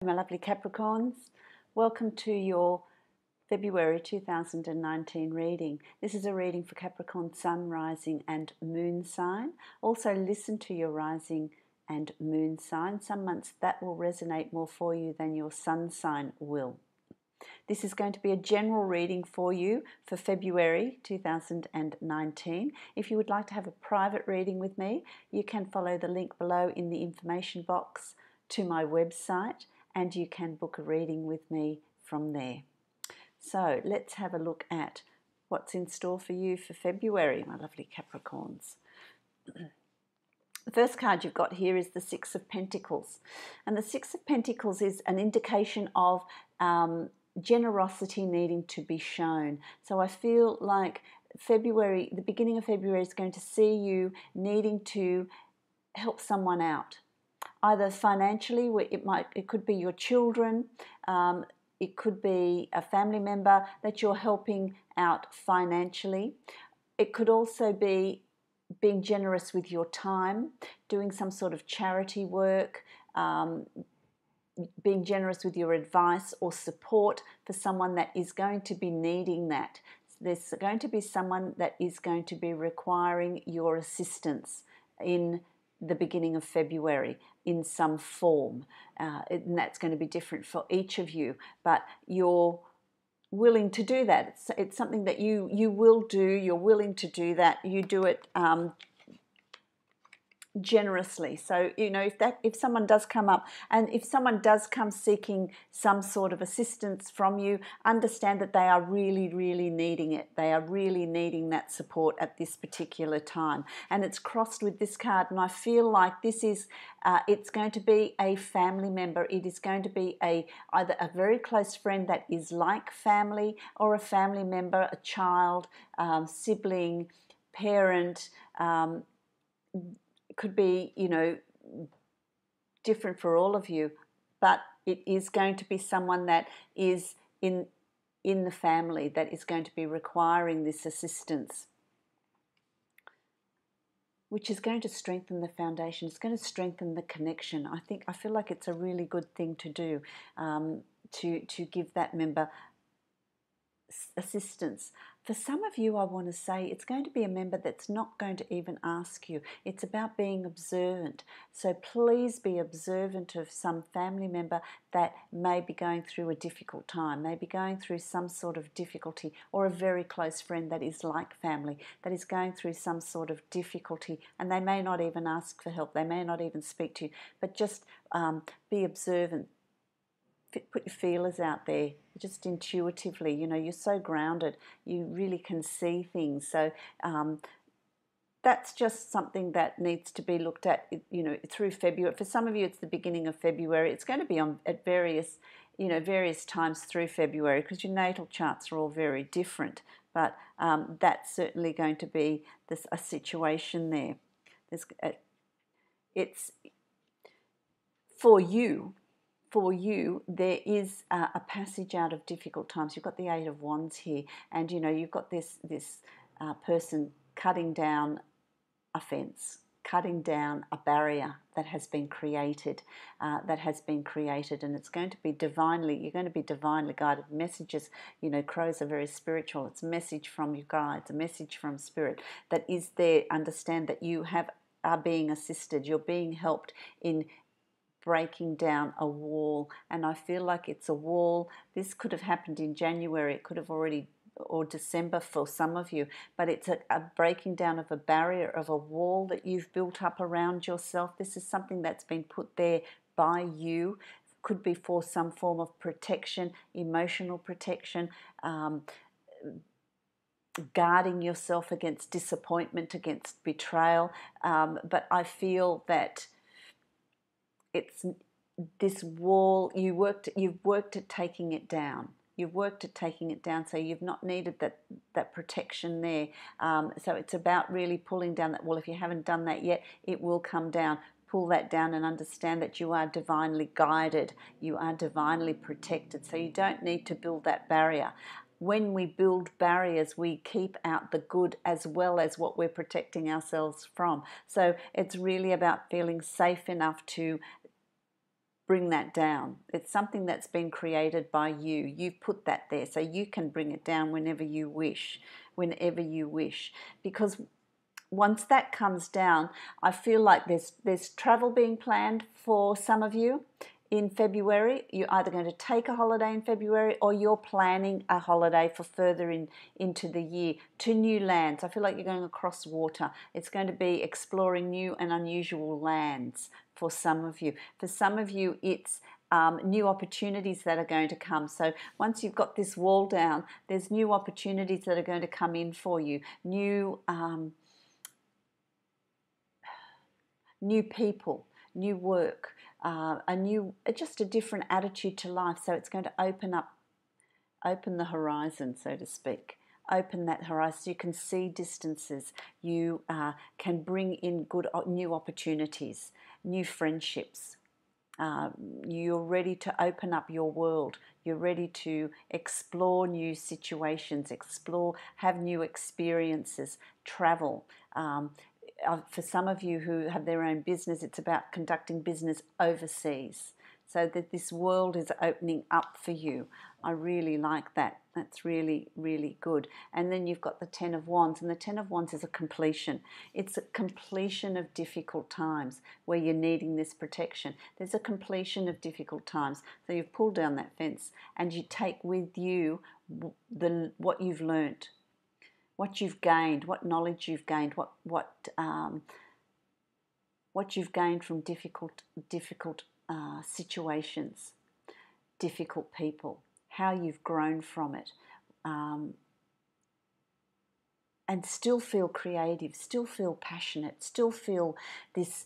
My lovely Capricorns, welcome to your February 2019 reading. This is a reading for Capricorn Sun, Rising and Moon sign. Also listen to your Rising and Moon sign. Some months that will resonate more for you than your Sun sign will. This is going to be a general reading for you for February 2019. If you would like to have a private reading with me, you can follow the link below in the information box to my website, and you can book a reading with me from there. So let's have a look at what's in store for you for February, my lovely Capricorns. The first card you've got here is the Six of Pentacles. And the Six of Pentacles is an indication of generosity needing to be shown. So I feel like February, the beginning of February, is going to see you needing to help someone out. Either financially, it could be your children, it could be a family member that you're helping out financially. It could also be being generous with your time, doing some sort of charity work, being generous with your advice or support for someone that is going to be needing that. There's going to be someone that is going to be requiring your assistance in the beginning of February in some form, and that's going to be different for each of you, but you're willing to do that. It's something that you will do. You're willing to do that. You do it generously. So if someone does come up, and if someone does come seeking some sort of assistance from you, understand that they are really needing it. They are really needing that support at this particular time, and it's crossed with this card, and I feel like this is it's going to be a family member. It is going to be either a very close friend that is like family, or a family member, a child, sibling, parent. Could be, different for all of you, but it is going to be someone that is in the family that is going to be requiring this assistance, which is going to strengthen the foundation. It's going to strengthen the connection. I feel like it's a really good thing to do, to give that member assistance. For some of you, I want to say it's going to be a member that's not going to even ask you. It's about being observant. So please be observant of some family member that may be going through a difficult time, may be going through some sort of difficulty, or a very close friend that is like family, that is going through some sort of difficulty, and they may not even ask for help. They may not even speak to you, but just be observant. Put your feelers out there, just intuitively. You're so grounded, you really can see things. So that's just something that needs to be looked at, through February. For some of you, it's the beginning of February. It's going to be at various times through February, because your natal charts are all very different. But that's certainly going to be a situation there. It's for you. For you, there is a passage out of difficult times. You've got the Eight of Wands here, and you've got this person cutting down a fence, cutting down a barrier that has been created, and it's going to be you're going to be divinely guided. Messages, crows are very spiritual. It's a message from your guides, a message from Spirit that is there. Understand that you are being assisted. You're being helped in breaking down a wall, and I feel like it's a wall. This could have happened in January, it could have already, or December for some of you, but it's a breaking down of a barrier, of a wall that you've built up around yourself. This is something that's been put there by you. Could be for some form of protection, emotional protection, guarding yourself against disappointment, against betrayal, but I feel that it's this wall. You've worked at taking it down. You've worked at taking it down, so you've not needed that protection there. So it's about really pulling down that wall. If you haven't done that yet, it will come down. Pull that down and understand that you are divinely guided. You are divinely protected, so you don't need to build that barrier. When we build barriers, we keep out the good as well as what we're protecting ourselves from. So it's really about feeling safe enough to bring that down. It's something that's been created by you. You've put that there, so you can bring it down whenever you wish, because once that comes down, I feel like there's travel being planned for some of you in February. You're either going to take a holiday in February, or you're planning a holiday for further into the year to new lands. I feel like you're going across water. It's going to be exploring new and unusual lands for some of you. For some of you, it's new opportunities that are going to come. So once you've got this wall down, there's new opportunities that are going to come in for you. New people, new work, just a different attitude to life. So it's going to open the horizon, so to speak. Open that horizon so you can see distances. You can bring in good new opportunities, new friendships. You're ready to open up your world. You're ready to explore new situations, have new experiences, travel. For some of you who have their own business, it's about conducting business overseas, so that this world is opening up for you. I really like that. That's really, really good. And then you've got the Ten of Wands, and the Ten of Wands is a completion. It's a completion of difficult times where you're needing this protection. There's a completion of difficult times. So you've pulled down that fence, and you take with you what you've learnt, what you've gained, what knowledge you've gained, what you've gained from difficult situations, difficult people, how you've grown from it, and still feel creative, still feel passionate, still feel this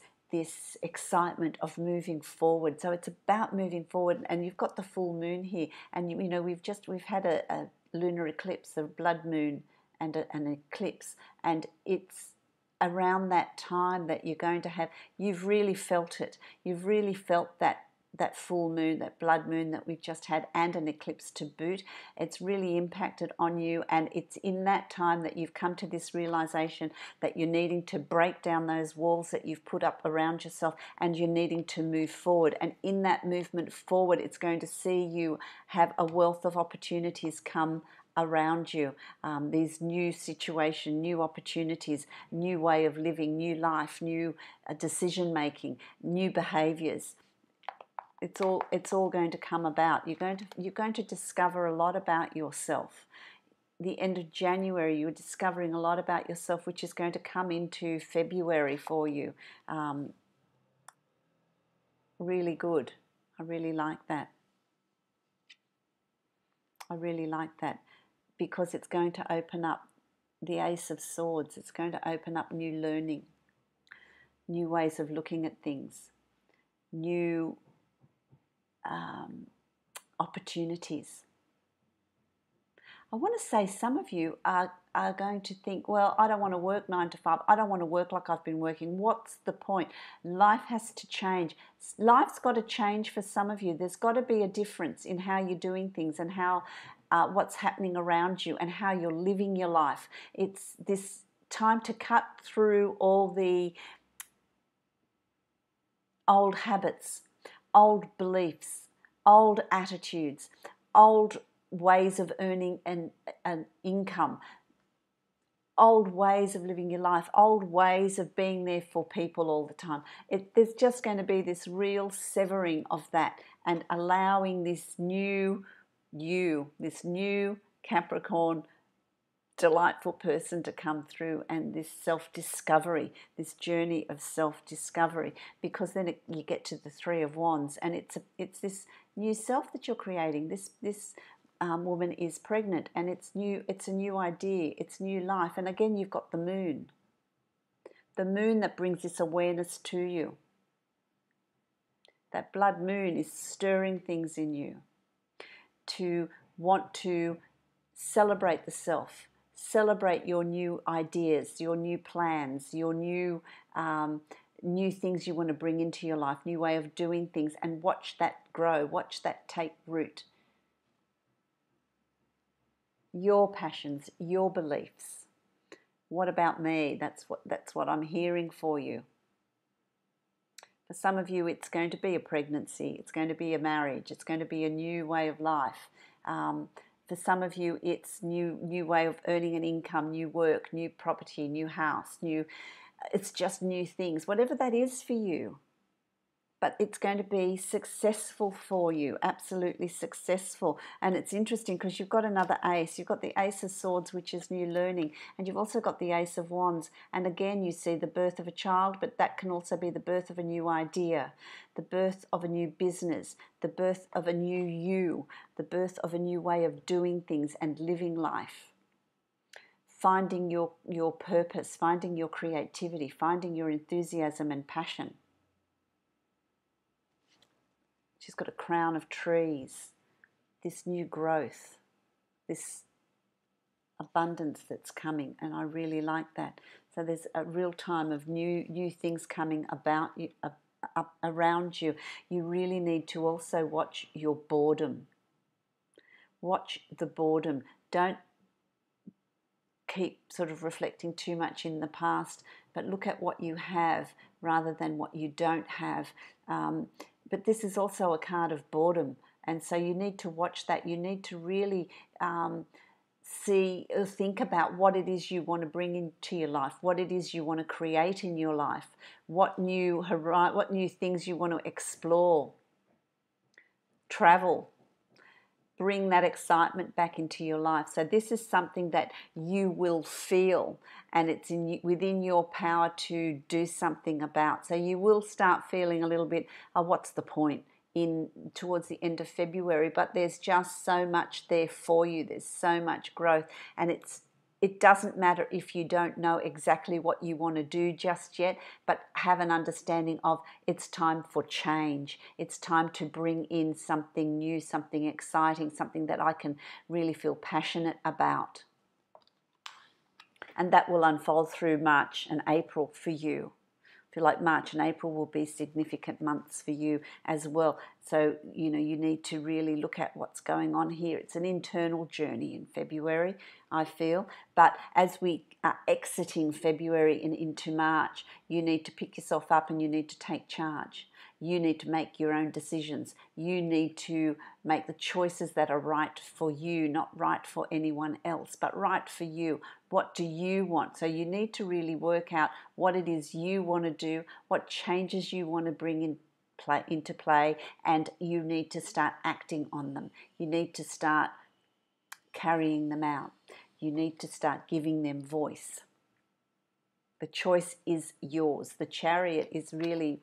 excitement of moving forward. So it's about moving forward, and you've got the full moon here, and you know we've had a lunar eclipse, a blood moon, and an eclipse, and it's around that time that you're going to have, you've really felt it. You've really felt that full moon, that blood moon that we've just had, and an eclipse to boot. It's really impacted on you, and it's in that time that you've come to this realization that you're needing to break down those walls that you've put up around yourself, and you're needing to move forward. And in that movement forward, it's going to see you have a wealth of opportunities come around you, these new situation, new opportunities, new way of living, new life, new decision making, new behaviors. It's all going to come about. You're going to discover a lot about yourself. The end of January, you're discovering a lot about yourself, which is going to come into February for you. Really good. I really like that. I really like that, because it's going to open up the Ace of Swords. It's going to open up new learning, new ways of looking at things, new opportunities. I want to say some of you are going to think, well, I don't want to work 9 to 5. I don't want to work like I've been working. What's the point? Life has to change. Life's got to change for some of you. There's got to be a difference in how you're doing things, and how what's happening around you, and how you're living your life. It's this time to cut through all the old habits, old beliefs, old attitudes, old ways of earning an income, old ways of living your life, old ways of being there for people all the time. There's just going to be this real severing of that, and allowing this new you, this new Capricorn delightful person to come through, and this self-discovery, this journey of self-discovery, because then you get to the Three of Wands, and it's this new self that you're creating. This woman is pregnant, and it's new. It's a new idea. It's new life. And again, you've got the moon that brings this awareness to you. That blood moon is stirring things in you to want to celebrate the self, celebrate your new ideas, your new plans, your new things you want to bring into your life, new way of doing things, and watch that grow, watch that take root. Your passions, your beliefs. What about me? That's what I'm hearing for you. For some of you, it's going to be a pregnancy, it's going to be a marriage, it's going to be a new way of life. For some of you, it's new way of earning an income, new work, new property, new house, it's just new things, whatever that is for you. But it's going to be successful for you, absolutely successful. And it's interesting because you've got another ace. You've got the Ace of Swords, which is new learning, and you've also got the Ace of Wands. And again, you see the birth of a child, but that can also be the birth of a new idea, the birth of a new business, the birth of a new you, the birth of a new way of doing things and living life. Finding your purpose, finding your creativity, finding your enthusiasm and passion. She's got a crown of trees, this new growth, this abundance that's coming, and I really like that. So there's a real time of new things coming about you, around you. You really need to also watch your boredom. Watch the boredom. Don't keep sort of reflecting too much in the past, but look at what you have rather than what you don't have. But this is also a card of boredom, and so you need to watch that. You need to really think about what it is you want to bring into your life, what it is you want to create in your life, what new things you want to explore, travel. Bring that excitement back into your life. So this is something that you will feel, and it's within your power to do something about. So you will start feeling a little bit, oh, what's the point, towards the end of February, but there's just so much there for you. There's so much growth, and it doesn't matter if you don't know exactly what you want to do just yet, but have an understanding of it's time for change. It's time to bring in something new, something exciting, something that I can really feel passionate about. And that will unfold through March and April for you. I feel like March and April will be significant months for you as well. So, you need to really look at what's going on here. It's an internal journey in February, I feel. But as we are exiting February and into March, you need to pick yourself up and you need to take charge. You need to make your own decisions. You need to make the choices that are right for you, not right for anyone else, but right for you. What do you want? So you need to really work out what it is you want to do, what changes you want to bring into play, and you need to start acting on them. You need to start carrying them out. You need to start giving them voice. The choice is yours. The Chariot is really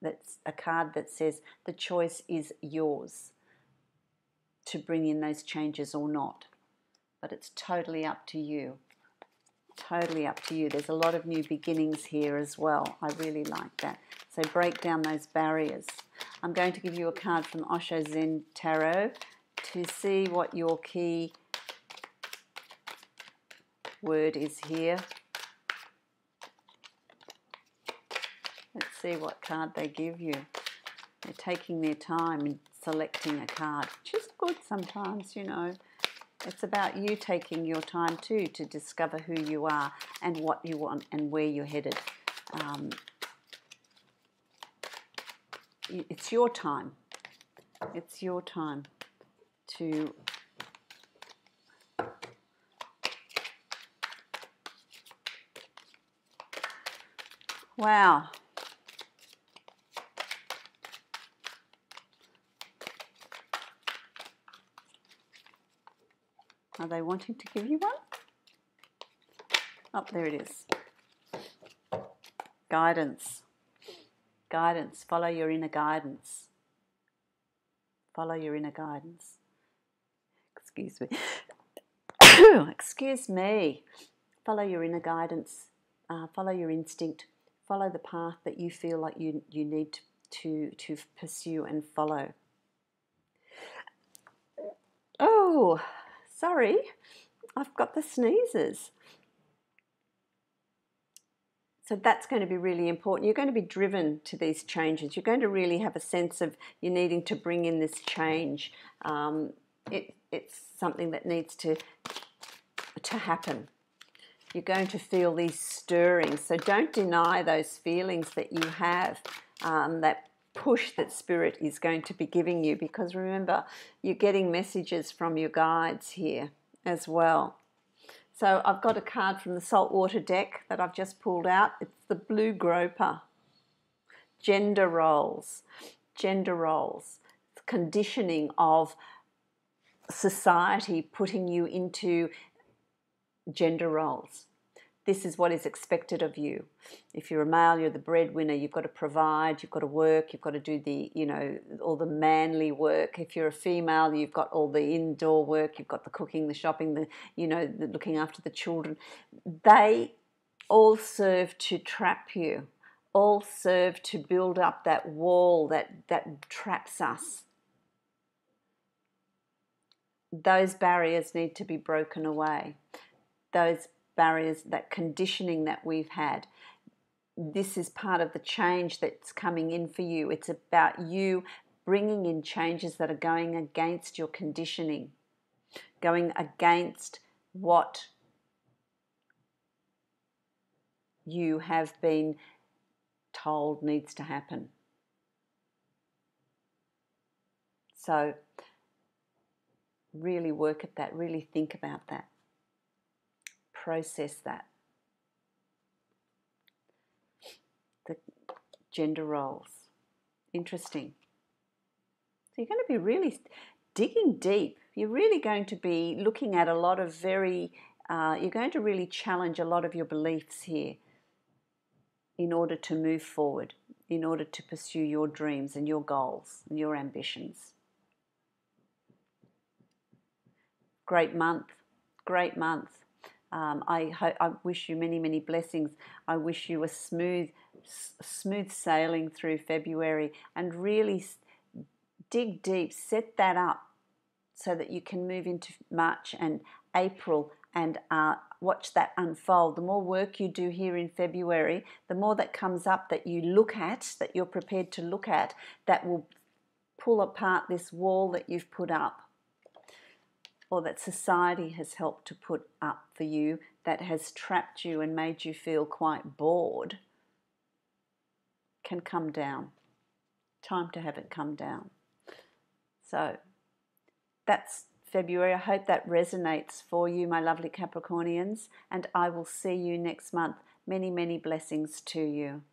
that's a card that says the choice is yours to bring in those changes or not. But it's totally up to you. Totally up to you. There's a lot of new beginnings here as well. I really like that. So break down those barriers. I'm going to give you a card from Osho Zen Tarot to see what your key word is here. Let's see what card they give you. They're taking their time in selecting a card, which is good sometimes, It's about you taking your time too to discover who you are and what you want and where you're headed. It's your time. It's your time to wow. Are they wanting to give you one? Oh, there it is. Guidance. Guidance. Follow your inner guidance. Follow your inner guidance. Excuse me. Excuse me. Follow your inner guidance. Follow your instinct. Follow the path that you feel like you need to pursue and follow. Oh, sorry. I've got the sneezes. So that's going to be really important. You're going to be driven to these changes. You're going to really have a sense of you needing to bring in this change. It's something that needs to happen. You're going to feel these stirrings. So don't deny those feelings that you have. that push that Spirit is going to be giving you, because remember, you're getting messages from your guides here as well. So I've got a card from the saltwater deck that I've just pulled out. It's the blue groper. Gender roles, conditioning of society putting you into gender roles. This is what is expected of you. If you're a male, you're the breadwinner. You've got to provide. You've got to work. You've got to do the, all the manly work. If you're a female, you've got all the indoor work. You've got the cooking, the shopping, the looking after the children. They all serve to trap you. All serve to build up that wall that traps us. Those barriers need to be broken away. Those barriers, that conditioning that we've had. This is part of the change that's coming in for you. It's about you bringing in changes that are going against your conditioning, going against what you have been told needs to happen. So really work at that, really think about that. Process that. The gender roles. Interesting. So you're going to be really digging deep. You're really going to be looking at a lot of you're going to really challenge a lot of your beliefs here in order to move forward, in order to pursue your dreams and your goals and your ambitions. Great month. Great month. I wish you many, many blessings. I wish you a smooth sailing through February, and really dig deep, set that up so that you can move into March and April and watch that unfold. The more work you do here in February, the more that comes up that you look at, that you're prepared to look at, that will pull apart this wall that you've put up, or that society has helped to put up for you, that has trapped you and made you feel quite bored, can come down. Time to have it come down. So that's February. I hope that resonates for you, my lovely Capricornians, and I will see you next month. Many, many blessings to you.